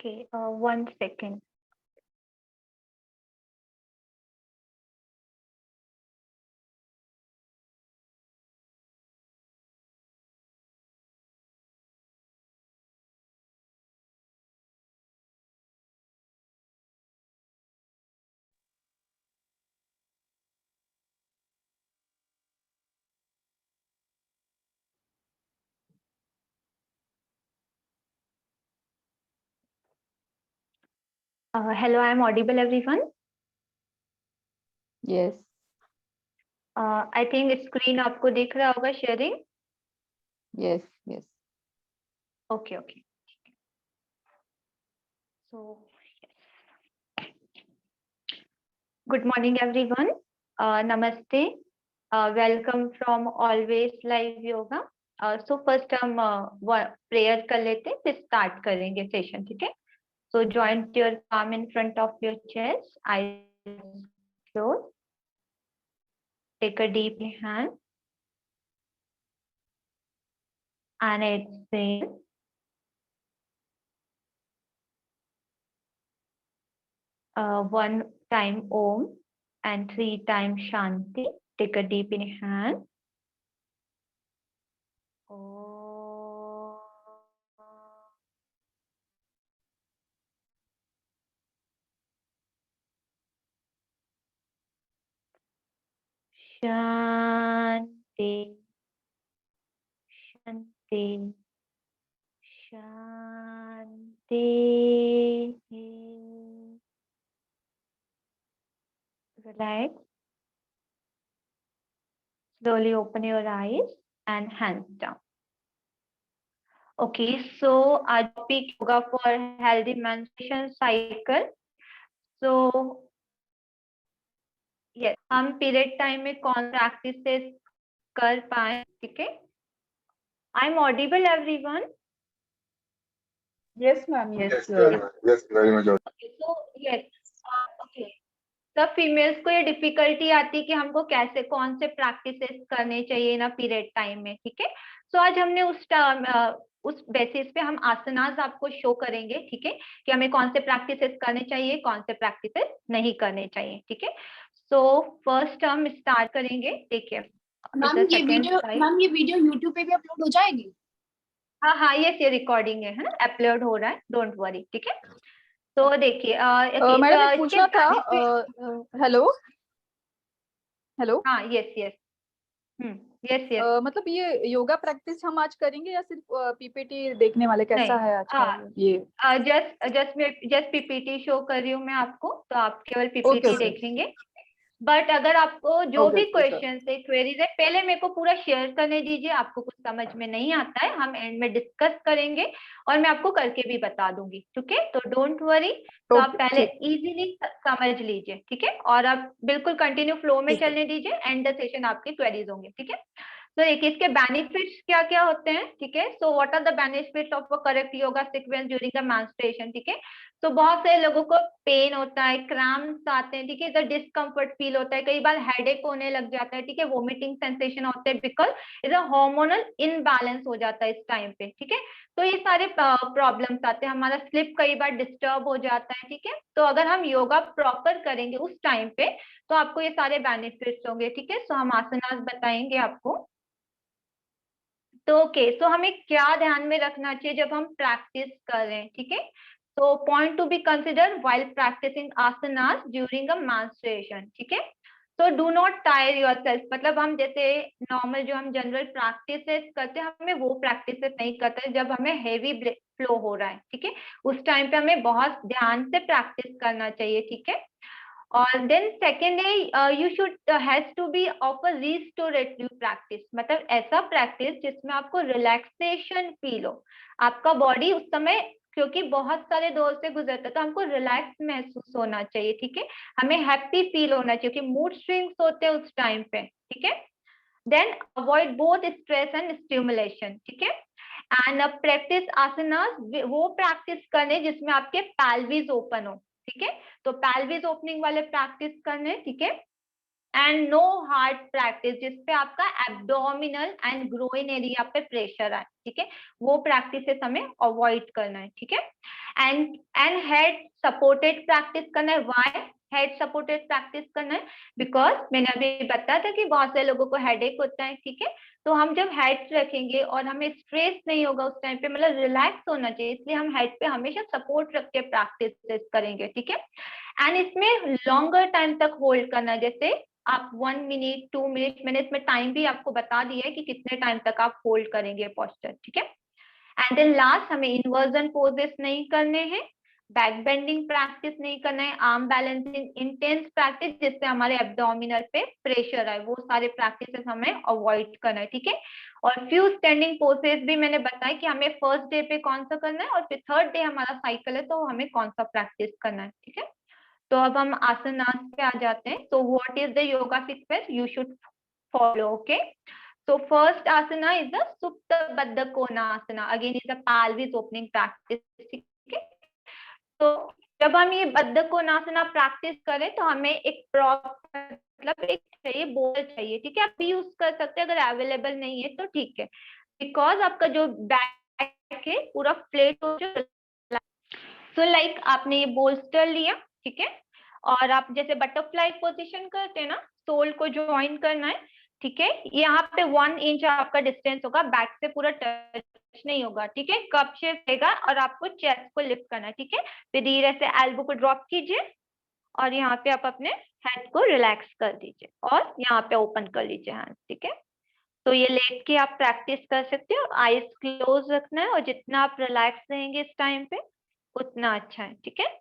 Okay, 1 second. Hello, I'm audible, everyone. Yes. I think screen आपको दिख रहा होगा sharing. Yes. Yes. Okay. So, yes. Good morning, everyone. Namaste. Welcome from Always Live Yoga. So first हम prayer कर लेते हैं, फिर start करेंगे session, ठीक है? So join your palm in front of your chest, eyes closed. Take a deep inhale and exhale. One time Om and 3 times Shanti. Take a deep inhale. Om. Shanti. Shanti. Shanti. Relax. Slowly open your eyes and hands down. Okay, so our topic yoga for healthy menstruation cycle. So yes, हम period time में कौन practices कर पाए, ठीक है? I am audible everyone? Yes, ma'am. Yes. Yes, very much. Yes, very much. So yes, okay. सब females को ये डिफिकल्टी आती है कि हमको कैसे कौन से प्रैक्टिसेस करने चाहिए ना पीरियड टाइम में, ठीक है? सो आज हमने उस बेसिस पे हम आसनास आपको शो करेंगे, ठीक है? कि हमें कौन से प्रैक्टिसेस करने चाहिए, कौन से प्रैक्टिसेस नहीं करने चाहिए, ठीक है? सो फर्स्ट हम स्टार्ट करेंगे, देखिए मैम ये वीडियो YouTube पे भी अपलोड हो जाएगी? हाँ, ये रिकॉर्डिंग है ना, अपलोड हो रहा है, डोंट वरी, ठीक है? तो देखिए मैडम पूछना था, हेलो। हाँ, यस, मतलब ये योगा प्रैक्टिस हम आज करेंगे या सिर्फ पीपीटी देखने वाले, कैसा है आज का ये? जस्ट पीपीटी शो कर रही हूँ मैं आपको, तो आप केवल पीपीटी देख लेंगे। बट अगर आपको जो भी क्वेश्चन है, क्वेरीज है, पहले मेरे को पूरा शेयर करने दीजिए। आपको कुछ समझ में नहीं आता है, हम एंड में डिस्कस करेंगे और मैं आपको करके भी बता दूंगी, ठीक है? तो डोंट वरी, तो आप पहले इजीली समझ लीजिए, ठीक है? और आप बिल्कुल कंटिन्यू फ्लो में चलने दीजिए, एंड द सेशन आपके क्वेरीज होंगे, ठीक है? तो देखिए इसके बेनिफिट्स क्या क्या होते हैं, ठीक है? So what are the benefits of a correct yoga sequence during the menstruation, ठीक है? तो बहुत से लोगों को पेन होता है, क्रैम्प्स आते हैं, ठीक है? इधर डिस्कम्फर्ट फील होता है, कई बार हेडेक होने लग जाता है, ठीक है? वोमिटिंग सेंसेशन होते हैं, बिकॉज इधर हार्मोनल इनबैलेंस हो जाता है इस टाइम पे, ठीक है? तो ये सारे प्रॉब्लम्स आते हैं, हमारा स्लिप कई बार डिस्टर्ब हो जाता है, ठीक है? तो अगर हम योगा प्रॉपर करेंगे उस टाइम पे, तो आपको ये सारे बेनिफिट्स होंगे, ठीक है? सो हम आसनास बताएंगे आपको। तो ओके, सो हमें क्या ध्यान में रखना चाहिए जब हम प्रैक्टिस कर रहे हैं, ठीक है? तो point to be consider while practicing asanas during a menstruation, ठीक है? तो डू नॉट टायर योरसेल्फ, मतलब हम जैसे नॉर्मल जो हम जनरल प्रैक्टिसेस करते हैं, हमें वो प्रैक्टिसेस नहीं करते जब हमें हेवी फ्लो हो रहा है, ठीक है? उस टाइम पे हमें बहुत ध्यान से प्रैक्टिस करना चाहिए, ठीक है? और देन सेकेंड है you should has to be of a restorative practice, मतलब ऐसा प्रैक्टिस जिसमें आपको रिलैक्सेशन फील हो, आपका बॉडी उस समय, क्योंकि बहुत सारे दौर से गुजरता है, तो हमको रिलैक्स महसूस होना चाहिए, ठीक है? हमें हैप्पी फील होना चाहिए, क्योंकि मूड स्विंग्स होते हैं उस टाइम पे, ठीक है? Then avoid both stress and stimulation, ठीक है? एंड प्रैक्टिस आसनास, वो प्रैक्टिस करने जिसमें आपके पैल्विस ओपन हो, ठीक है? तो पैल्विस ओपनिंग वाले प्रैक्टिस करने, ठीक है? एंड नो हार्ड प्रैक्टिस जिसपे आपका एब्डोमिनल एंड ग्रोइन एरिया पे प्रेशर आए, ठीक है, वो प्रैक्टिसेस हमें अवॉइड करना है, ठीक है। एंड हेड सपोर्टेड प्रैक्टिस करना है। व्हाई हेड सपोर्टेड प्रैक्टिस करना है? बिकॉज मैंने अभी बताया था कि बहुत से लोगों को हेडेक होता है, ठीक है, तो हम जब हेड रखेंगे और हमें स्ट्रेस नहीं होगा उस टाइम पे, मतलब रिलैक्स होना चाहिए, इसलिए हम हेड पे हमेशा सपोर्ट रख के प्रैक्टिस करेंगे, ठीक है। एंड इसमें लॉन्गर टाइम तक होल्ड करना है, जैसे आप 1 मिनट 2 मिनट, मैंने इसमें टाइम भी आपको बता दिया है कि कितने टाइम तक आप होल्ड करेंगे पोस्चर, ठीक है। एंड देन लास्ट, हमें इन्वर्जन पोजेस नहीं करने हैं, बैक बेंडिंग प्रैक्टिस नहीं करना है, आर्म बैलेंसिंग इंटेंस प्रैक्टिस जिससे हमारे एब्डोमिनल पे प्रेशर आए, वो सारे प्रैक्टिसेस हमें अवॉइड करना है, ठीक है। और फ्यू स्टैंडिंग पोसेस भी मैंने बताया कि हमें फर्स्ट डे पे कौन सा करना है और फिर थर्ड डे हमारा साइकिल है तो हमें कौन सा प्रैक्टिस करना है, ठीक है। तो अब हम आसनास पे आ जाते हैं। तो what is the yoga sequence you should follow? Okay, so first asana is the supta baddha konasana, again is a pelvis opening practice, ठीक है। तो जब हम ये बद्ध कोनासना प्रैक्टिस करें तो हमें एक प्रॉपर, मतलब एक चाहिए, बोल चाहिए, ठीक है। आप भी यूज कर सकते हैं, अगर अवेलेबल नहीं है तो ठीक है, बिकॉज आपका जो बैक है पूरा फ्लैट हो जाए। तो लाइक आपने ये बोल्स्टर लिया, ठीक है, और आप जैसे बटरफ्लाई पोजीशन करते हैं ना, सोल को ज्वाइन करना है, ठीक है। यहाँ पे 1 इंच आपका डिस्टेंस होगा, बैक से पूरा टच नहीं होगा, ठीक है। कप शेप रहेगा और आपको चेस्ट को लिफ्ट करना है, ठीक है। फिर धीरे से एल्बो को ड्रॉप कीजिए और यहाँ पे आप अपने हेड को रिलैक्स कर दीजिए और यहाँ पे ओपन कर लीजिए हैंड, ठीक है। तो ये लेट के आप प्रैक्टिस कर सकते हो, आईज क्लोज रखना है और जितना आप रिलैक्स रहेंगे इस टाइम पे उतना अच्छा है, ठीक है।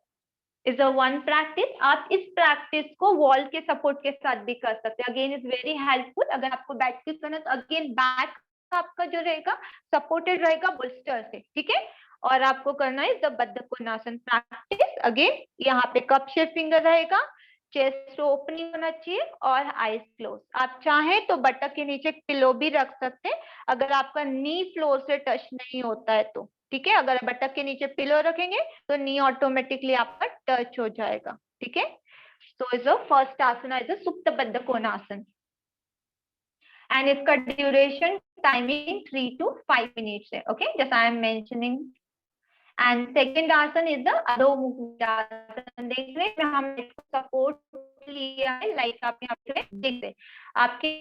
Is a one practice. आप इस प्रैक्टिस को वॉल के सपोर्ट के साथ भी कर सकते हैं, अगेन इज वेरी हेल्पफुल। अगर आपको बैक की करना है तो अगेन बैक आपका जो रहेगा सपोर्टेड रहेगा बोल्स्टर से, ठीक है। और आपको करना है द बद्ध कोनासन प्रैक्टिस। अगेन यहाँ पे कप शेप फिंगर रहेगा, चेस्ट ओपनिंग होना चाहिए और आईज क्लोज। आप चाहें तो बटक के नीचे पिलो भी रख सकते हैं अगर आपका नी फ्लोर से टच नहीं होता है तो, ठीक है। अगर बटक के नीचे पिलो रखेंगे तो नी ऑटोमेटिकली आपका टच हो जाएगा, ठीक है। So is first asana is supta baddha konasana and इसका ड्यूरेशन टाइमिंग 3 to 5 मिनट्स है, ओके, जैसा I am mentioning. And second asana is the adho mukha आसन। देख रहे हैं हम इसको सपोर्ट लिया है, लाइक आप यहाँ पे देख रहे, आपके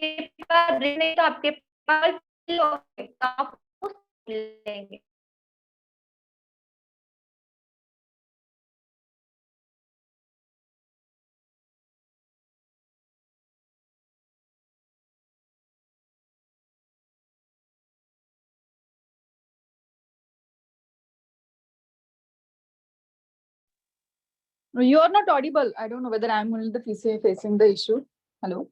पास नहीं तो आपके पास पिलो है तो आप उसको लेंगे। You are not audible. I don't know whether I am only the facing the issue. Hello.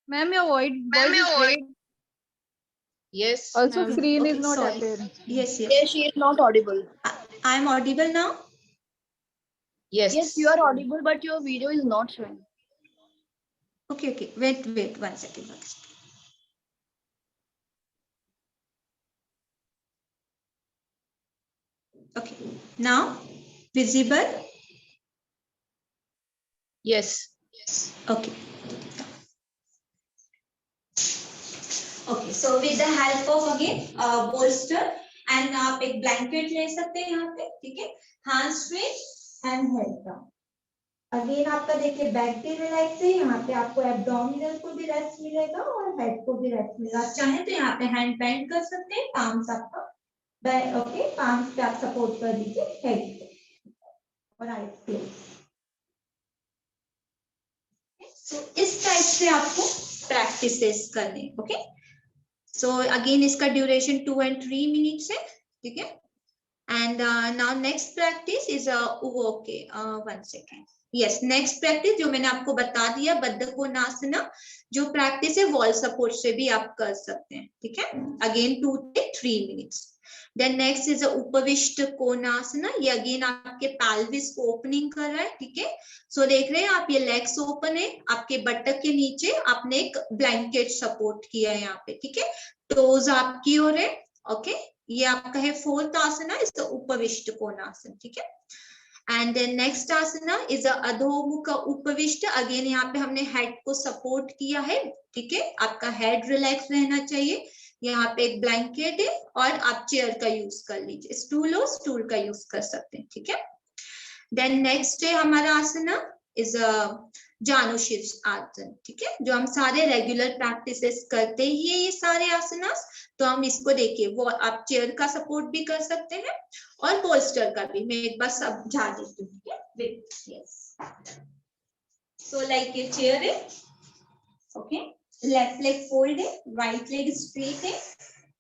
Ma'am, your voice. Yes. Also, screen is not sorry. appearing. Yes, yes. Yes, she is not audible. I am audible now? Yes. Yes, you are audible, but your video is not showing. Okay, okay. Wait, 1 second. Okay. Now, visible? Yes. Okay. Okay, so with the help of again bolster and आप एक blanket ले सकते हैं यहाँ पे, ठीक है। Hand straight and head down. Again आपका देखिए बैक भी रिलैक्स है, यहाँ पे आपको एब्डोमिनल को भी रेस्ट मिलेगा और हेड को भी रेस्ट मिलेगा। आप चाहें तो यहाँ पे हैंड बेंड कर सकते हैं, पाम्स आपका ओके, पाम्स पे आप सपोर्ट कर दीजिए हेड पे और आईज क्लोज। सो इस टाइप से आपको प्रैक्टिसेस करने, ओके। सो अगेन इसका ड्यूरेशन 2 and 3 मिनट्स है, ठीक है। And now next practice is okay 1 second. Yes, next practice जो मैंने आपको बता दिया बद्ध कोनासना, जो प्रैक्टिस है वॉल सपोर्ट से भी आप कर सकते हैं, ठीक है। Again 2 to 3 minutes. Then next is Upavishta Konasana, ये अगेन आपके पैल्विस को ओपनिंग कर रहा है, ठीक है। सो देख रहे हैं आप, ये लेग्स ओपन है, आपके बटक के नीचे आपने एक ब्लैंकेट सपोर्ट किया है यहाँ पे, ठीक है। टोज आपकी ओर है, ओके। ये आपका है फोर्थ आसना, इसका उपविष्ट कोणासन, ठीक है। And then next asana is Adhomukha Upavishta. Again यहाँ पे हमने हेड को सपोर्ट किया है, ठीक है। आपका हेड रिलैक्स रहना चाहिए। यहाँ पे एक ब्लैंकेट है और आप चेयर का यूज कर लीजिए, स्टूल हो स्टूल का यूज कर सकते हैं, ठीक है। देन नेक्स्ट है हमारा आसना इज जानुशीर्ष आसन, ठीक है, जो हम सारे रेगुलर प्रैक्टिसेस करते ही है ये सारे आसनास। तो हम इसको देखिए, वो आप चेयर का सपोर्ट भी कर सकते हैं और पोस्टर का भी। मैं एक बार सब जा देती हूँ, ठीक है। यस, सो लाइक ये चेयर है, ओके, लेफ्ट लेग फोल्ड है, राइट लेग स्ट्रेट है,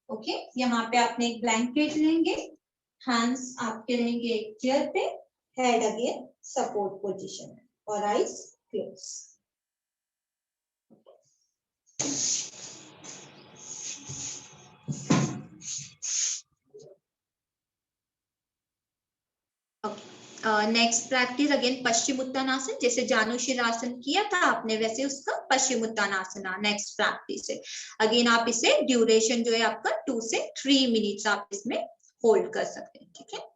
ओके। यहाँ पे आपने एक ब्लैंकेट लेंगे, हैंड्स आपके रहेंगे चेयर पे, हेड अगेन सपोर्ट पोजीशन और eyes close. Next practice again Paschim Uttanasana. जैसे जानुशीरासन किया था आपने, वैसे उसका पश्चिम उत्तानासना नेक्स्ट प्रैक्टिस है। अगेन आप इसे ड्यूरेशन जो है आपका 2 से 3 मिनट्स आप इसमें होल्ड कर सकते हैं, ठीक है।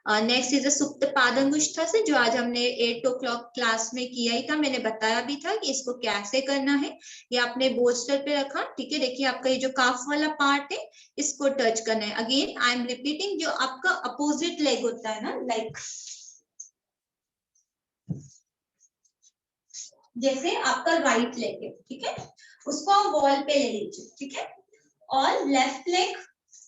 नेक्स्ट इज सुप्त पादंगुष्ठासन, जो आज हमने 8 o'clock क्लास में किया ही था। मैंने बताया भी था कि इसको कैसे करना है। ये आपने बोस्टर पे रखा, ठीक है। देखिए आपका ये जो काफ वाला पार्ट है इसको टच करना है। अगेन आई एम रिपीटिंग, जो आपका अपोजिट लेग होता है ना, लाइक जैसे आपका राइट लेग है, ठीक है, उसको आप वॉल पे ले लीजिए, ठीक है। और लेफ्ट लेग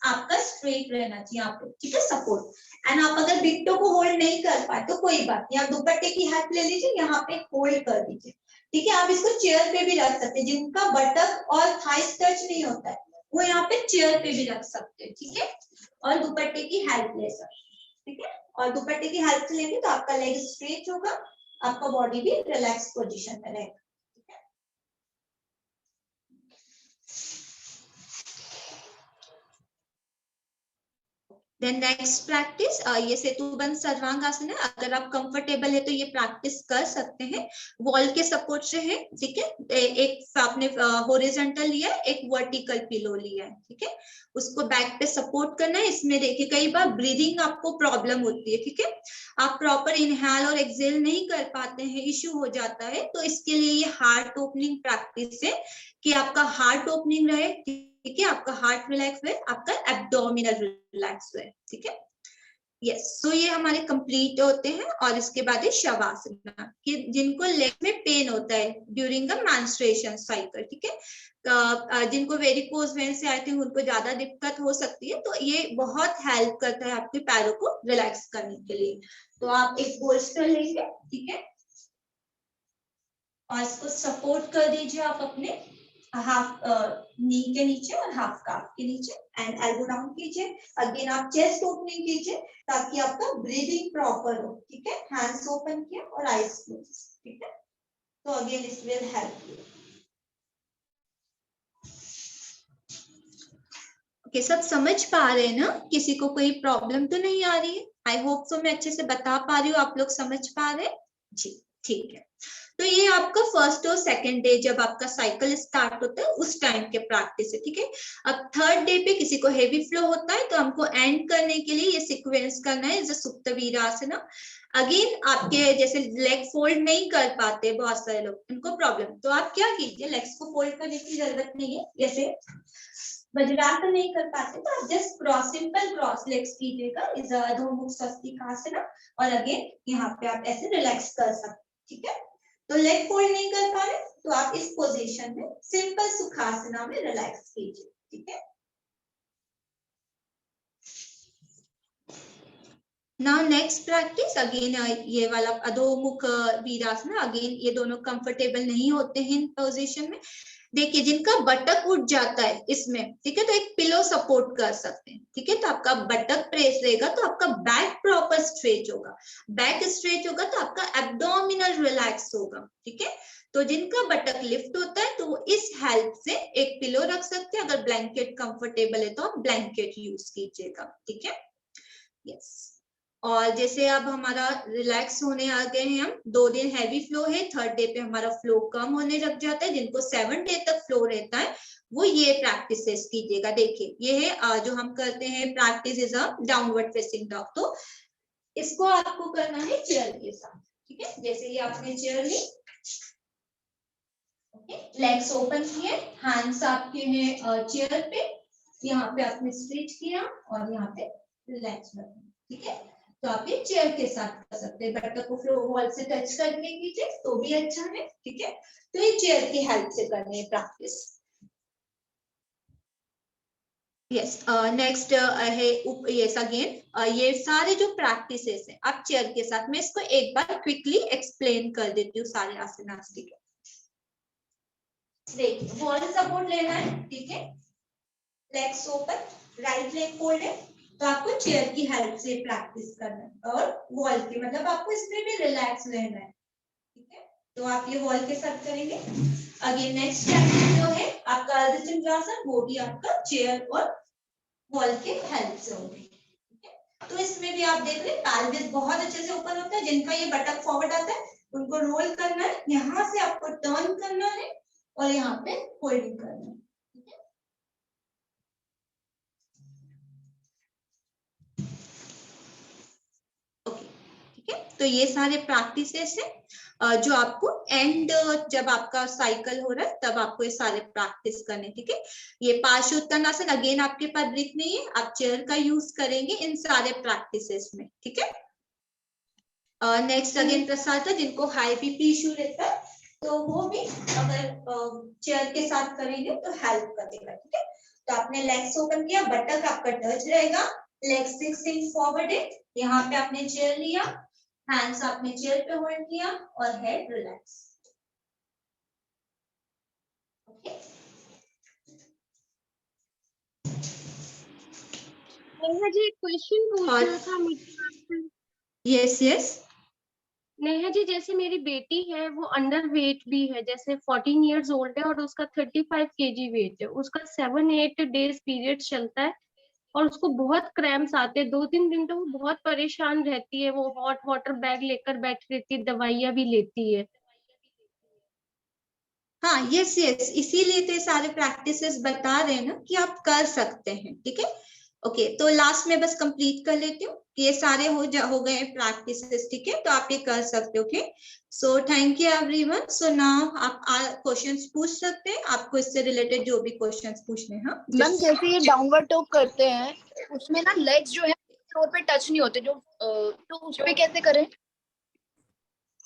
आपका स्ट्रेट रहना चाहिए यहाँ पे, ठीक है, सपोर्ट। एंड आप अगर बिट्टो को होल्ड नहीं कर पाए तो कोई बात नहीं, आप दुपट्टे की हेल्प ले लीजिए, यहाँ पे होल्ड कर दीजिए, ठीक है। आप इसको चेयर पे भी रख सकते हैं। जिनका बटक और थाइस टच नहीं होता है वो यहाँ पे चेयर पे भी रख सकते हैं, ठीक है। और दुपट्टे की हेल्प ले सकते हैं, ठीक है। और दुपट्टे की हेल्प से लेंगे तो आपका लेग स्ट्रेट होगा, आपका बॉडी भी रिलैक्स पोजीशन में रहेगा। देन नेक्स्ट प्रैक्टिस ये सेतुबंध सर्वांगासन है। अगर आप कंफर्टेबल है तो ये प्रैक्टिस कर सकते हैं। वॉल के सपोर्ट से है, ठीक है। एक आपने हॉरिजॉन्टल लिया है, एक वर्टिकल पिलो लिया है, ठीक है। उसको बैक पे सपोर्ट करना है। इसमें देखिए कई बार ब्रीदिंग आपको प्रॉब्लम होती है, ठीक है। आप प्रॉपर इनहेल और एक्सहेल नहीं कर पाते हैं, इश्यू हो जाता है। तो इसके लिए ये हार्ट ओपनिंग प्रैक्टिस है कि आपका हार्ट ओपनिंग रहे, ठीक है, आपका हार्ट रिलैक्स हुए, आपका एब्डोमिनल रिलैक्स हुए, ठीक है। यस, सो ये हमारे कंप्लीट होते हैं। और इसके बाद है शवासना, कि जिनको लेग में पेन होता है ड्यूरिंग द मेंस्ट्रुएशन साइकिल, ठीक है। जिनको वेरिकोज वेन से आई थिंक उनको ज्यादा दिक्कत हो सकती है, तो ये बहुत हेल्प करता है आपके पैरों को रिलैक्स करने के लिए। तो आप एक बोल्स्टर लेंगे, ठीक है, और इसको सपोर्ट कर दीजिए आप अपने हाफ नी के नीचे और हाफ काफ के नीचे, एंड एल्बो डाउन कीजिए। अगेन आप चेस्ट ओपनिंग कीजिए ताकि आपका ब्रीदिंग प्रॉपर हो, ठीक है। हैंड्स ओपन किया और आईज क्लोज, ठीक है। तो again this will help you. Okay, सब समझ पा रहे हैं ना? किसी को कोई प्रॉब्लम तो नहीं आ रही है? आई होप सो, मैं अच्छे से बता पा रही हूँ, आप लोग समझ पा रहे हैं जी, ठीक है। तो ये आपका फर्स्ट और सेकंड डे जब आपका साइकिल स्टार्ट होता है उस टाइम के प्रैक्टिस है, ठीक है। अब थर्ड डे पे किसी को हेवी फ्लो होता है तो हमको एंड करने के लिए ये सीक्वेंस करना है, जैसे सुप्त वीरासना। अगेन आपके जैसे लेग फोल्ड नहीं कर पाते बहुत सारे लोग, उनको प्रॉब्लम, तो आप क्या कीजिए, लेग्स को फोल्ड करने की जरूरत नहीं है। जैसे वज्रासन नहीं कर पाते तो आप just cross, simple cross legs कीजिएगा, इज अधोमुख स्वस्तिकासना। और अगेन यहाँ पे आप ऐसे रिलैक्स कर सकते, ठीक है। तो लेग फोल्ड नहीं कर पा रहे तो आप इस पोजीशन में सिंपल सुखासना में रिलैक्स कीजिए, ठीक है। नाउ नेक्स्ट प्रैक्टिस अगेन ये वाला अधोमुख वीरासना। अगेन ये दोनों कंफर्टेबल नहीं होते हैं इन पोजीशन में। देखिए जिनका बटक उठ जाता है इसमें, ठीक है, तो एक पिलो सपोर्ट कर सकते हैं, ठीक है। तो आपका बटक प्रेस रहेगा तो आपका बैक प्रॉपर स्ट्रेच होगा, बैक स्ट्रेच होगा तो आपका एब्डोमिनल रिलैक्स होगा, ठीक है। तो जिनका बटक लिफ्ट होता है तो वो इस हेल्प से एक पिलो रख सकते हैं। अगर ब्लैंकेट कंफर्टेबल है तो आप ब्लैंकेट यूज कीजिएगा, ठीक है। यस, और जैसे अब हमारा रिलैक्स होने आ गए हैं हम, 2 दिन हैवी फ्लो है, थर्ड डे पे हमारा फ्लो कम होने लग जाता है। जिनको 7 डे तक फ्लो रहता है वो ये प्रैक्टिसेस कीजिएगा। देखिए ये है जो हम करते हैं practice is a downward facing dog. तो इसको आपको करना है चेयर के साथ, ठीक है। जैसे ये आपने चेयर ली, ओके, लेग्स ओपन किए, हैंड्स आपके हैं चेयर पे, यहाँ पे आपने स्ट्रेच किया और यहाँ पे रिलैक्स रखना, ठीक है। तो आप ये चेयर के साथ कर सकते हैं। बटन को फ्लोर वॉल से टच करके कीजिए तो भी अच्छा है, ठीक है। तो ये चेयर की हेल्प से करनी है प्रैक्टिस। यस, नेक्स्ट है यस अगेन ये सारे जो प्रैक्टिसेस हैं आप चेयर के साथ, मैं इसको एक बार क्विकली एक्सप्लेन कर देती हूँ सारे आसनास, ठीक है। देखिए, वॉल सपोर्ट लेना है, ठीक है, legs open, right leg folded, तो आपको चेयर की हेल्प से प्रैक्टिस करना है। और वॉल की मतलब आपको इसमें भी रिलैक्स रहना है, ठीक है। तो आप ये वॉल के साथ करेंगे। अगेन नेक्स्ट प्रैक्टिस जो है आपका अर्धचंद्रासन, वो भी आपका चेयर और वॉल के हेल्प से होगी, ठीक है। तो इसमें भी आप देख रहे पैल्विस बहुत अच्छे से ओपन होता है। जिनका ये बटक फॉरवर्ड आता है उनको रोल करना है, यहाँ से आपको टर्न करना है और यहाँ पे होल्डिंग करना है, ठीक है। ओके, ठीक है। तो ये सारे प्रैक्टिसेस है जो आपको एंड जब आपका साइकिल हो रहा है तब आपको ये सारे प्रैक्टिस करने, ठीक है। ये पार्श्वोत्तानासन अगेन आपके पास ब्रेक नहीं है, आप चेयर का यूज करेंगे इन सारे प्रैक्टिसेस में, ठीक है। नेक्स्ट अगेन प्रसाद, जिनको हाई बीपी इश्यू रहता है तो वो भी अगर चेयर के साथ करेंगे तो हेल्प करेगा, ठीक है। तो आपने लेग्स ओपन किया, बटक आपका टच रहेगा, लेग 6 इंच फॉरवर्ड है, यहाँ पे आपने चेयर लिया, हैंड्स आपने चेयर पे होल्ड किया और head relax, okay. Neha ji, एक क्वेश्चन पूछना था मुझे आपसे। Yes yes. नेहा जी, जैसे मेरी बेटी है वो अंडर वेट भी है, जैसे 14 इयर्स ओल्ड है और उसका 35 केजी वेट है, उसका 7-8 डेज पीरियड चलता है और उसको बहुत क्रैम्प्स आते हैं, 2-3 दिन तो वो बहुत परेशान रहती है, वो हॉट वाटर बैग लेकर बैठी रहती है, दवाइयाँ भी लेती है। हाँ यस यस, इसीलिए तो ये सारे प्रैक्टिसेस बता रहे हैं ना कि आप कर सकते हैं, ठीक है। ओके, तो लास्ट में बस कंप्लीट कर लेती हूँ, ये सारे हो गए प्रैक्टिसेस, ठीक है। तो आप ये कर सकते हो, okay. So thank you everyone. So now आप क्वेश्चंस पूछ सकते हैं, आपको इससे रिलेटेड जो भी क्वेश्चंस पूछने हैं। हाँ मैम, जैसे ये डाउनवर्ड डॉग करते हैं उसमें ना लेग्स जो है फ्लोर पे टच नहीं होते, जो तो उस पे कैसे करें?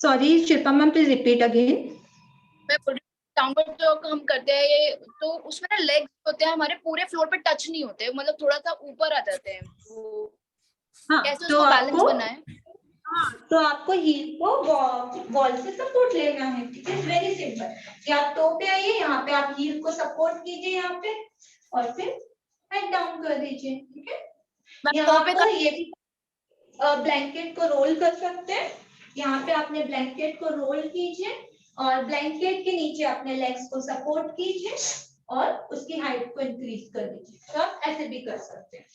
Sorry Shilpa ma'am, please repeat again. मैं बोल रही हूँ डाउनवर्ड डॉग हम करते हैं ये, तो उसमें ना लेग्स होते हैं हमारे पूरे फ्लोर पे टच नहीं होते, मतलब थोड़ा सा ऊपर आ जाते हैं, वो हाँ, कैसे तो उसको बैलेंस आपको बनाए? हाँ, तो आपको हील को वॉल से सपोर्ट लेना है, ठीक है। वेरी सिंपल, कि आप टो पे आइए, यहाँ पे आप हील को सपोर्ट कीजिए यहाँ पे और फिर हेड डाउन कर दीजिए, ठीक है। यहाँ पर ये भी ब्लैंकेट को रोल कर सकते हैं, यहाँ पे आपने ब्लैंकेट को रोल कीजिए और ब्लैंकेट के नीचे अपने लेग्स को सपोर्ट कीजिए और उसकी हाइट को इंक्रीज कर दीजिए। तो आप ऐसे भी कर सकते हैं।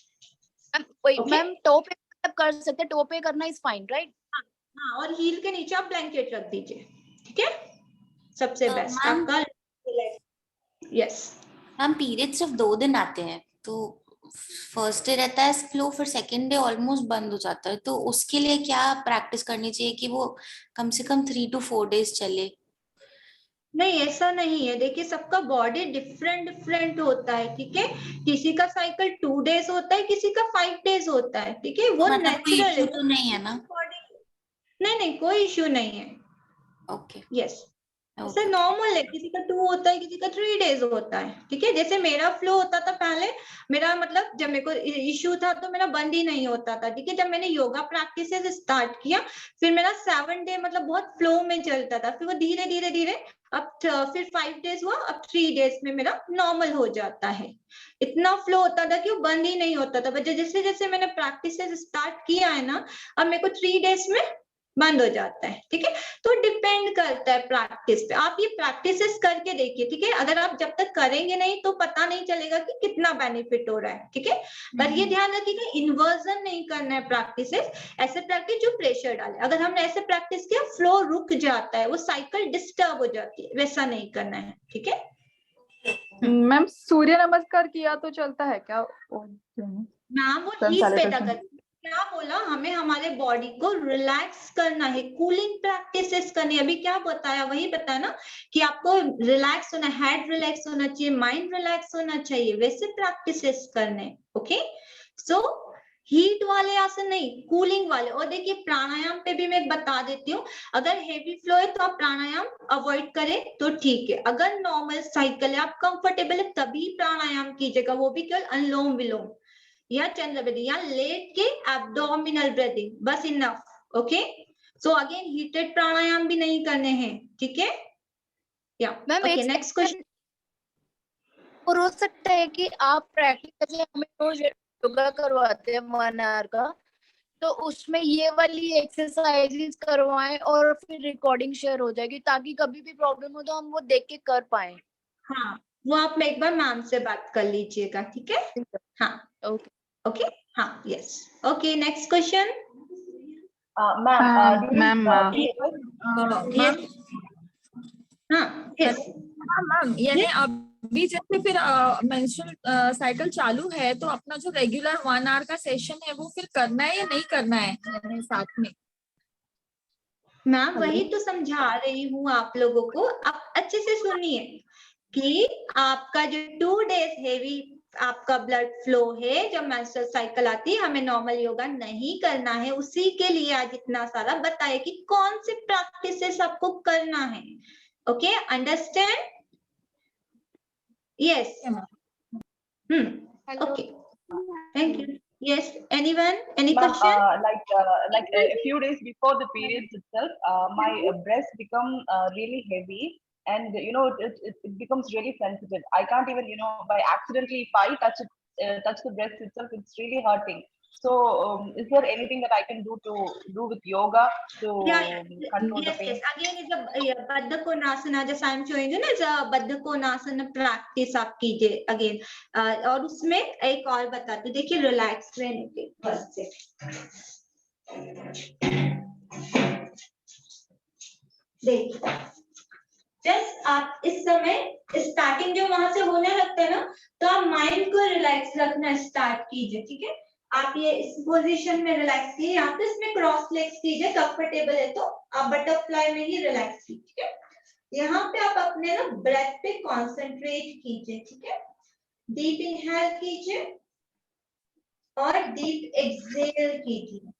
मैम टो पे कर सकते हैं, टो पे करना इज फाइन, राइट? हाँ, और हील के नीचे आप ब्लैंकेट रख दीजिए, ठीक है। सबसे बेस्ट आपका। यस मैम, पीरियड सिर्फ 2 दिन आते हैं, तो फर्स्ट डे रहता है फ्लो, फिर सेकेंड डे ऑलमोस्ट बंद हो जाता है, तो उसके लिए क्या प्रैक्टिस करनी चाहिए कि वो कम से कम 3 to 4 डेज चले? नहीं, ऐसा नहीं है। देखिए, सबका बॉडी डिफरेंट होता है, ठीक है। किसी का साइकिल 2 डेज होता है, किसी का 5 डेज होता है, ठीक है। वो मतलब कोई नेचुरल इश्यू है, तो नहीं है ना? नहीं, कोई इश्यू नहीं है। ओके, यस, ऐसा नॉर्मल है। किसी का 2 होता है, किसी का 3 डेज होता है, ठीक है। जैसे मेरा फ्लो होता था पहले, मेरा मतलब जब मेरे को इश्यू था तो मेरा बंद ही नहीं होता था, ठीक है। जब मैंने योगा प्रैक्टिसेस स्टार्ट किया, फिर मेरा 7 डे मतलब बहुत फ्लो में चलता था, फिर वो धीरे धीरे अब फिर 5 डेज हुआ, अब 3 डेज में मेरा नॉर्मल हो जाता है। इतना फ्लो होता था कि वो बंद ही नहीं होता था, बट जैसे जैसे मैंने प्रैक्टिसेस स्टार्ट किया है ना, अब मेरे को 3 डेज में बंद हो जाता है, ठीक है। तो डिपेंड करता है प्रैक्टिस पे। आप ये प्रैक्टिसेस करके देखिए, ठीक है। अगर आप जब तक करेंगे नहीं तो पता नहीं चलेगा कि कितना बेनिफिट हो रहा है, ठीक है। पर ये ध्यान रखिएगा, इन्वर्जन नहीं करना है प्रैक्टिसेस, ऐसे प्रैक्टिस जो प्रेशर डाले। अगर हमने ऐसे प्रैक्टिस किया, फ्लो रुक जाता है, वो साइकिल डिस्टर्ब हो जाती है, वैसा नहीं करना है, ठीक है। मैम, सूर्य नमस्कार किया तो चलता है क्या? मैम, वो हीट पैदा करती है, क्या बोला, हमें हमारे बॉडी को रिलैक्स करना है, कूलिंग प्रैक्टिसेस करनी है। अभी क्या बताया, वही बताया ना कि आपको रिलैक्स होना, हेड रिलैक्स होना चाहिए, माइंड रिलैक्स होना चाहिए, वैसे प्रैक्टिसेस करने। ओके, सो हीट वाले आसन नहीं, कूलिंग वाले। और देखिए प्राणायाम पे भी मैं बता देती हूँ, अगर हेवी फ्लो है तो आप प्राणायाम अवॉइड करें तो ठीक है। अगर नॉर्मल साइकिल है, आप कंफर्टेबल है, तभी प्राणायाम कीजिएगा, वो भी केवल अनुलोम विलोम या चंद्र ब्रीदिंग या लेट के एब्डोमिनल ब्रीदिंग, बस enough. Okay, so again heated pranayama भी नहीं करने हैं, ठीक है। या ओके, नेक्स्ट क्वेश्चन। और हो सकता है कि आप प्रैक्टिस जैसे हमें रोज योगा करवाते हैं 1 आवर का, तो उसमें ये वाली एक्सरसाइजेस करवाएं और फिर रिकॉर्डिंग शेयर हो जाएगी, ताकि कभी भी प्रॉब्लम हो तो हम वो देख के कर पाए। हाँ, वो आप एक बार मैम से बात कर लीजिएगा, ठीक है। हाँ ओके ओके, हाँ yes. Okay, next question. Ma'am yes, हाँ यस। मैम यानी अभी जैसे फिर मेंस्ट्रुअल साइकिल चालू है, तो अपना जो रेगुलर 1 आवर का सेशन है वो फिर करना है या नहीं करना है यानी साथ में? मैम वही तो समझा रही हूँ आप लोगों को, आप अच्छे से सुनिए कि आपका जो 2 डेज हेवी आपका ब्लड फ्लो है, जब मेंस्ट्रुअल साइकिल आती है, हमें नॉर्मल योगा नहीं करना है। उसी के लिए आज इतना सारा बताया कि कौन से प्रैक्टिसेस आपको करना है। Okay, understand? Yes. Okay, thank you. Yes, anyone? Any question? Like a few days before the periods itself, my breast become really heavy, and it becomes really sensitive. I can't even, by accidentally, if I touch the breast itself, it's really hurting. So is there anything that I can do with yoga to control the pain? Yes. Again, is a Baddha Konasana, just I'm showing you, is a Baddha Konasana practice आप कीजिए again. और उसमें एक और बताती, देखिए relax रहने के फर्स्ट से। देखिए जस्ट आप इस समय स्टार्टिंग जो वहां से होने लगता है ना, तो आप माइंड को रिलैक्स रखना स्टार्ट कीजिए, ठीक है। आप ये इस पोजीशन में रिलैक्स कीजिए, यहाँ पे इसमें क्रॉस लेग्स कीजिए, कंफर्टेबल है तो आप बटरफ्लाई में ही रिलैक्स कीजिए, ठीक है। यहाँ पे आप अपने ना ब्रेथ पे कंसंट्रेट कीजिए, ठीक है। डीप इनहेल कीजिए और डीप एक्सहेल कीजिए,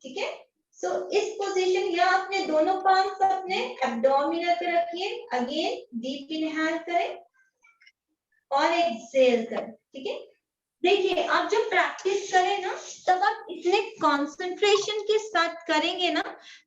ठीक है। सो इस पोजीशन, या अपने दोनों पार्ट्स अपने एब्डोमिनल पे रखिए, अगेन डीप इनहेल करें और एक्सहेल करें, ठीक है। देखिए आप जब प्रैक्टिस करें ना, तब आप इतने कंसंट्रेशन के साथ करेंगे ना,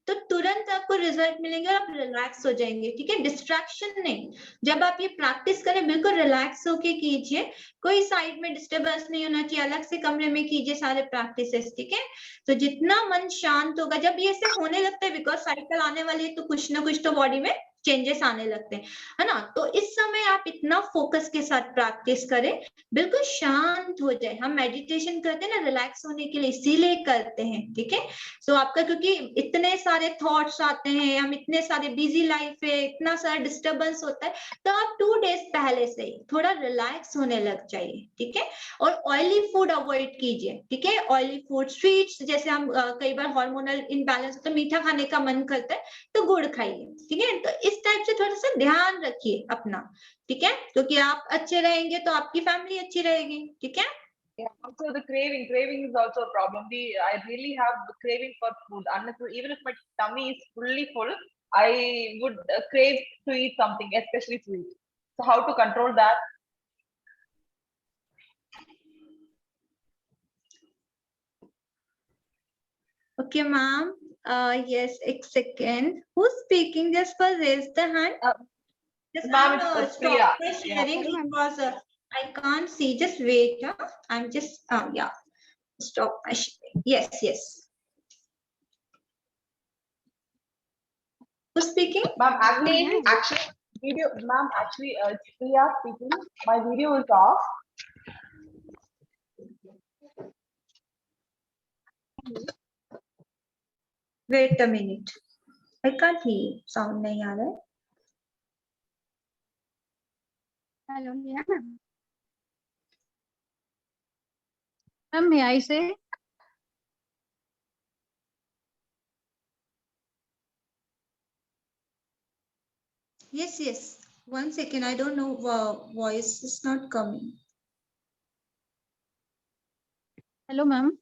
तो तुरंत आपको रिजल्ट मिलेंगे और आप रिलैक्स हो जाएंगे, ठीक है। डिस्ट्रैक्शन नहीं, जब आप ये प्रैक्टिस करें बिल्कुल रिलैक्स होके कीजिए, कोई साइड में डिस्टर्बेंस नहीं होना चाहिए, अलग से कमरे में कीजिए सारे प्रैक्टिसेस, ठीक है। तो जितना मन शांत होगा, जब ये सब होने लगता है, बिकॉज साइकिल आने वाली है, तो कुछ ना कुछ तो बॉडी में चेंजेस आने लगते हैं, है ना। तो इस समय आप इतना फोकस के साथ प्रैक्टिस करें, बिल्कुल शांत हो जाए। हम मेडिटेशन करते हैं ना रिलैक्स होने के लिए, इसीलिए करते हैं, ठीक है। सो आपका क्योंकि इतने सारे थॉट्स आते हैं, हम इतने सारे बिजी लाइफ है, इतना सारा डिस्टर्बेंस होता है, तो आप 2 डेज पहले से ही थोड़ा रिलैक्स होने लग जाइए, ठीक है। और ऑयली फूड अवॉइड कीजिए, ठीक है। ऑयली फूड, स्वीट्स, जैसे हम कई बार हार्मोनल इनबैलेंस होता है, मीठा खाने का मन करता है, तो गुड़ खाइए, ठीक है। तो इस टाइप से थोड़ा सा ध्यान रखिए अपना, ठीक है, क्योंकि आप अच्छे रहेंगे तो आपकी फैमिली अच्छी रहेगी, ठीक है। Yeah, also the craving is also a problem. I really have the craving for food. Unless, even if my tummy is fully full, I would crave to eat something, especially sweet. So how to control that? Okay, ma'am. Yes, a second. Who's speaking? Just for raise the hand. Just Ma'am, I'm Priya. stop sharing because I can't see. Just wait. I'm just yeah. Stop my sharing. Yes. Who's speaking? Ma'am, actually, video. Ma'am, actually, it's Priya speaking. My video is off. Wait a minute. I can't hear. Sound नहीं आ रहा है. Hello, yeah. Ma'am, may I say? Yes, yes. 1 second. I don't know. Voice is not coming. Hello, ma'am.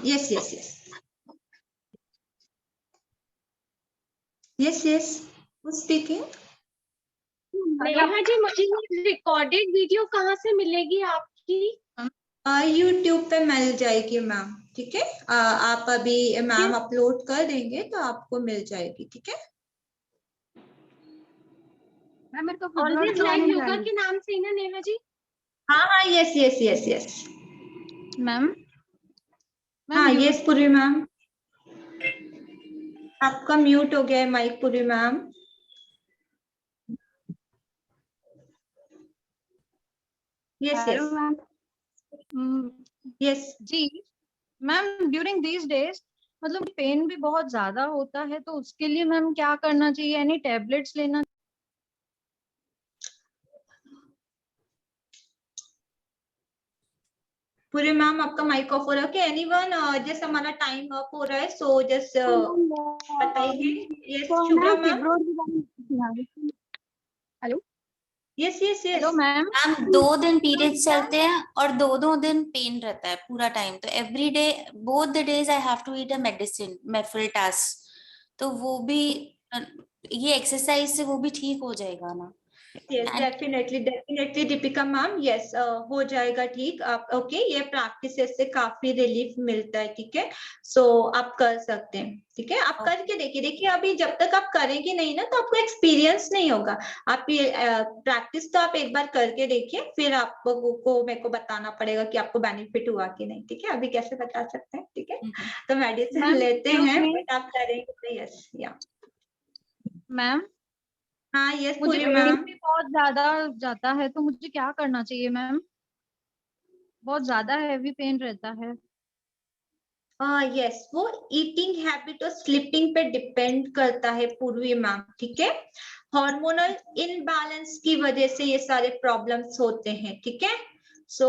Yes, yes, yes. Yes, yes. Who's speaking? Neha ji, मुझे recorded video कहाँ से मिलेगी आपकी? YouTube पे मिल जाएगी मैम, ठीक है। आप अभी मैम अपलोड कर देंगे तो आपको मिल जाएगी, ठीक है। मैम मेरे को ऑलवेज फुटबॉल लाइव नहीं योगा आई। के नाम से ही ना नेहा जी? हाँ, yes yes yes yes ma'am हाँ, यस पूर्वी मैम। आपका म्यूट हो गया है mic Purvi ma'am. Yes hello yes ma'am. Yes ji ma'am, during these days मतलब पेन भी बहुत ज्यादा होता है, तो उसके लिए मैम क्या करना चाहिए? एनी टेबलेट्स लेना? पूरे मैम आपका माइक ऑफ हो रहा है क्या? एनीवन? जैसे हमारा टाइम अप हो रहा है, सो जस्ट बताइए। Yes Shubhra ma'am. Hello yes yes yes hello ma'am. Ma'am 2 दिन पीरियड चलते हैं और 2 दिन पेन रहता है पूरा टाइम, तो every day both the days I have to eat a medicine मेफिल्टास, तो वो भी ये एक्सरसाइज से वो भी ठीक हो जाएगा ना? Yes definitely definitely Deepika ma'am, yes हो जाएगा ठीक। आप ओके, ये प्रैक्टिस से काफी रिलीफ मिलता है, ठीक है। सो आप कर सकते हैं, ठीक है। आप करके देखिए। देखिए अभी जब तक आप करेंगे नहीं ना, तो आपको एक्सपीरियंस नहीं होगा। आप ये प्रैक्टिस तो आप एक बार करके देखिए, फिर आपको मेरे को बताना पड़ेगा कि आपको बेनिफिट हुआ कि नहीं, ठीक है। अभी कैसे बता सकते हैं, ठीक है। तो मेडिसिन लेते हैं, बट आप करेंगे तो यस या मैम हाँ यस मुझे पूरी पेन मैम। भी बहुत ज्यादा जाता है, तो मुझे क्या करना चाहिए मैम? बहुत ज्यादा हैवी पेन रहता है। यस वो ईटिंग हैबिट और स्लीपिंग पे डिपेंड करता है पूर्वी मैम, ठीक है। हार्मोनल इनबैलेंस की वजह से ये सारे प्रॉब्लम्स होते हैं, ठीक है। सो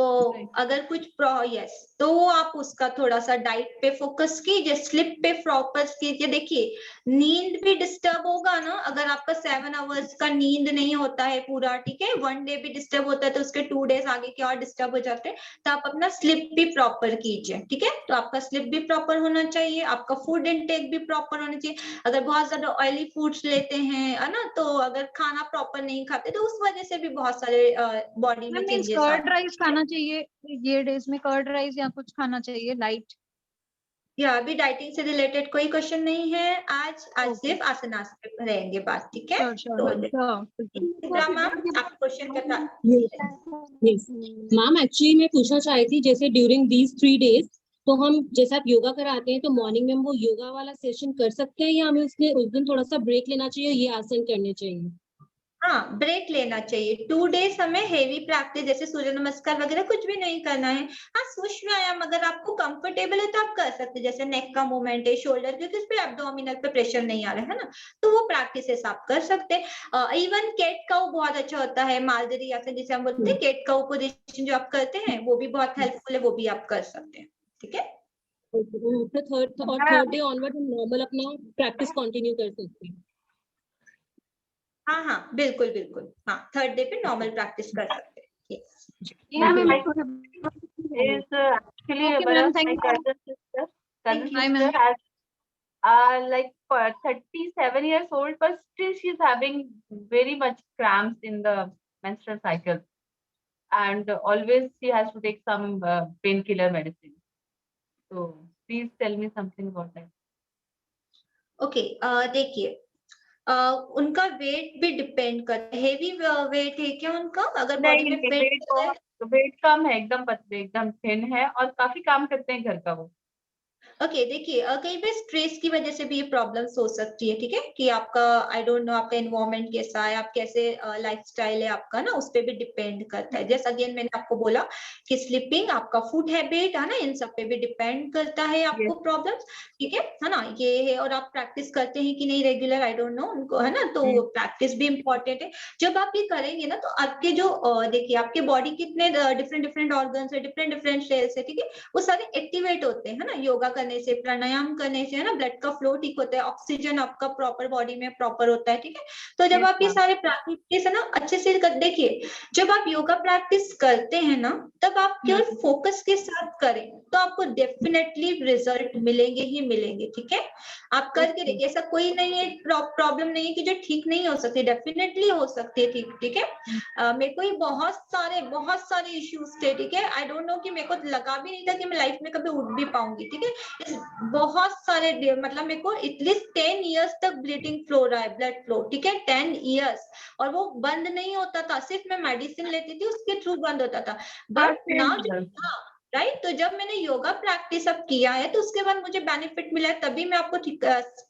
अगर कुछ यस तो वो आप उसका थोड़ा सा डाइट पे फोकस कीजिए, स्लिप पे फोकस कीजिए। देखिए नींद भी डिस्टर्ब होगा ना, अगर आपका 7 आवर्स का नींद नहीं होता है पूरा, ठीक है। 1 डे भी डिस्टर्ब होता है तो उसके 2 डेज आगे के और डिस्टर्ब हो जाते हैं। तो आप अपना स्लिप भी प्रॉपर कीजिए, ठीक है। तो आपका स्लिप भी प्रॉपर होना चाहिए, आपका फूड इनटेक भी प्रॉपर होना चाहिए। अगर बहुत ज्यादा ऑयली फूड्स लेते हैं है ना, तो अगर खाना प्रॉपर नहीं खाते तो उस वजह से भी बहुत सारे बॉडी में चेंजेस कर्ड राइस खाना चाहिए ये डेज में? कर्ड राइस या कुछ खाना चाहिए लाइट? या अभी डाइटिंग से रिलेटेड कोई क्वेश्चन नहीं है आज सिर्फ आसनास पे रहेंगे बात, ठीक है। तो मैम आप क्वेश्चन बता। यस मैम, एक्चुअली मैं पूछना चाहती थी, जैसे ड्यूरिंग दीज 3 डेज तो हम जैसे आप योगा कराते हैं तो मॉर्निंग में हम वो योगा वाला सेशन कर सकते हैं, या हमें उस दिन थोड़ा सा ब्रेक लेना चाहिए, ये आसन करने चाहिए? हाँ ब्रेक लेना चाहिए। 2 डेज हमें हेवी प्रैक्टिस जैसे सूर्य नमस्कार वगैरह कुछ भी नहीं करना है। हाँ सूक्ष्म व्यायाम अगर आपको कंफर्टेबल है तो आप कर सकते हैं, जैसे नेक का मूवमेंट है, शोल्डर, क्योंकि उस पर एब्डोमिनल पे प्रेशर नहीं आ रहा है ना, तो वो प्रैक्टिस आप कर सकते हैं। इवन केट काउ बहुत अच्छा होता है, मालदरी आसन जिसे हम बोलते हैं, केट काउ पोजिशन जो आप करते हैं वो भी बहुत हेल्पफुल है, वो भी आप कर सकते हैं, ठीक है। थर्ड डे ऑनवर्ड हम नॉर्मल अपना प्रैक्टिस कंटिन्यू कर सकते हैं? हाँ हाँ बिल्कुल बिल्कुल, हाँ 3rd डे पे नॉर्मल प्रैक्टिस कर सकते हैं। Is actually Okay, my ma'am, thank you. cousin sister Hi, ma'am. has like 37 years old, but still she's having very much cramps in the menstrual cycle, and always she has to take some painkiller medicine. So please tell me something about that. Okay देखिए उनका wait भी depend करता है। Heavy weight है क्या उनका? अगर body में वेट कम है, एकदम पतले, एकदम थिन है और काफी काम करते हैं घर का वो। ओके देखिए कहीं पे स्ट्रेस की वजह से भी ये प्रॉब्लम्स हो सकती है, ठीक है, कि आपका आई डोंट नो आपका एनवायरनमेंट कैसा है, आप कैसे लाइफस्टाइल है आपका ना, उस पे भी डिपेंड करता है। जैसे अगेन मैंने आपको बोला कि स्लीपिंग, आपका फूड हैबिट है ना, इन सब पे भी डिपेंड करता है आपको प्रॉब्लम्स, ठीक है ना, ये है। और आप प्रैक्टिस करते हैं कि नहीं रेगुलर, आई डोंट नो उनको, है ना, तो प्रैक्टिस भी इम्पोर्टेंट है। जब आप ये करेंगे ना तो आपके जो देखिए आपके बॉडी कितने डिफरेंट डिफरेंट ऑर्गन्स है, डिफरेंट डिफरेंट सेल्स है, ठीक है, वो सारे एक्टिवेट होते हैं, है ना, योगा करने से, प्राणायाम करने से, है ना, ब्लड का फ्लो ठीक होता है, ऑक्सीजन आपका प्रॉपर बॉडी में प्रॉपर होता है, ठीक है। तो जब आप ये सारे प्रैक्टिस है ना अच्छे से देखिए, जब आप योगा प्रैक्टिस करते हैं ना, तब आप केवल फोकस के साथ करें तो आपको डेफिनेटली रिजल्ट मिलेंगे ही मिलेंगे, ठीक है। आप करके देखिए, ऐसा कोई नहीं है, प्रॉब्लम नहीं है कि जो ठीक नहीं हो सकती, डेफिनेटली हो सकती है ठीक, ठीक है। मेरे को ही बहुत सारे इश्यूज थे, ठीक है, आई डोंट नो कि मेरे को लगा भी नहीं था कि मैं लाइफ में कभी उठ भी पाऊंगी, ठीक है। बहुत सारे मतलब मेरे को एटलीस्ट 10 इयर्स तक ब्लीडिंग फ्लो रहा है, ब्लड फ्लो, ठीक है, 10 इयर्स, और वो बंद नहीं होता था, सिर्फ मैं मेडिसिन लेती थी उसके थ्रू बंद होता था। बट नाउ राइट, तो जब मैंने योगा प्रैक्टिस अब किया है तो उसके बाद मुझे बेनिफिट मिला है, तभी मैं आपको ठीक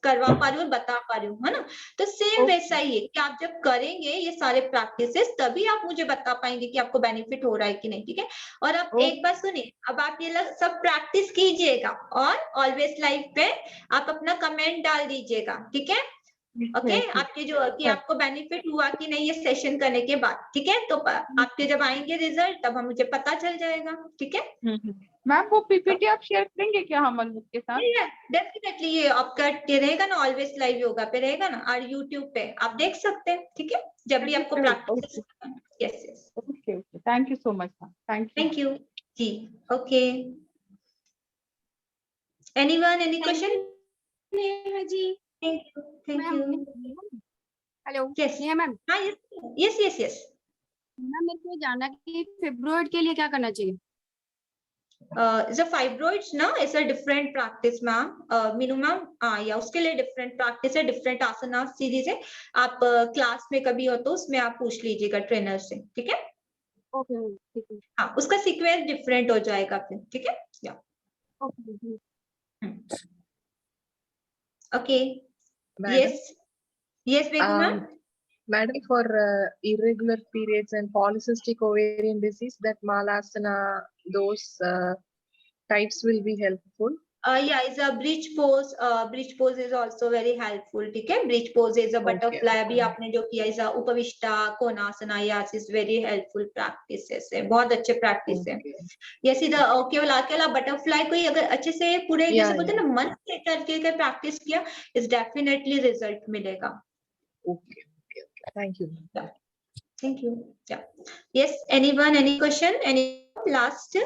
करवा पा रही हूँ, बता पा रही हूँ, है ना। तो सेम वैसा ही है कि आप जब करेंगे ये सारे प्रैक्टिसेस तभी आप मुझे बता पाएंगे कि आपको बेनिफिट हो रहा है कि नहीं, ठीक है। और आप एक बात सुनिए, अब आप ये सब प्रैक्टिस कीजिएगा और ऑलवेज लाइफ पे आप अपना कमेंट डाल दीजिएगा, ठीक है। ओके आपके जो कि आपको बेनिफिट हुआ कि नहीं ये सेशन करने के बाद, ठीक है, तो आपके जब आएंगे रिजल्ट तब हम मुझे पता चल जाएगा, ठीक है। मैम वो पीपीटी आप शेयर करेंगे क्या हम के साथ? डेफिनेटली, ये आपका ये रहेगा ना, ऑलवेज लाइव योगा पे रहेगा ना, और यूट्यूब पे आप देख सकते हैं, ठीक है, जब भी आपको practice. Yes yes, okay okay, thank you so much ma'am, thank you ji. Okay, anyone, any question? Neha ji, thank you. Hello yes Neha ma'am, हाँ, यस यस यस। मैम मेरे को जानना कि फिब्रोइड के लिए क्या करना चाहिए? the fibroids ना is a different practice ma'am, Meenu ma'am, या उसके लिए डिफरेंट प्रैक्टिस है, डिफरेंट आसना सीरीज है। आप क्लास में कभी हो तो उसमें आप पूछ लीजिएगा ट्रेनर से, ठीक है। ओके ठीक है, हाँ, उसका सीक्वेंस डिफरेंट हो जाएगा फिर, ठीक है। या okay okay, Madam, yes yes Begum ma'am. Madam, for irregular periods and polycystic ovarian disease, that Malasana, those types will be helpful. Yeah, it's a bridge pose. Bridge pose is also very helpful, ठीक है। Bridge pose is a butterfly, अभी आपने जो किया is a उपविष्टा, कोणासना, yes is very helpful practices है, बहुत अच्छे practice है। Yes, इधर केवल अकेला बटरफ्लाई को ही अगर अच्छे से पूरे जैसे बोलते हैं ना मन से करके प्रैक्टिस किया, is definitely result मिलेगा। Okay, okay, okay. Thank you. Yeah. Thank you. Yeah. Yes, anyone, any question? Any last?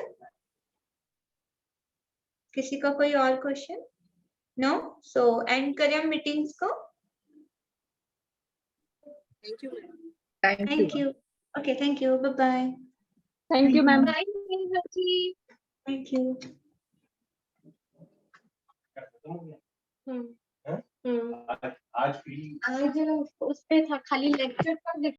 किसी का कोई और क्वेश्चन? नो, सो एंड करें हम मीटिंग्स को। Thank you. Okay, thank you, bye bye. Thank you ma'am. Thank you. आज उस पे था खाली लेक्चर पर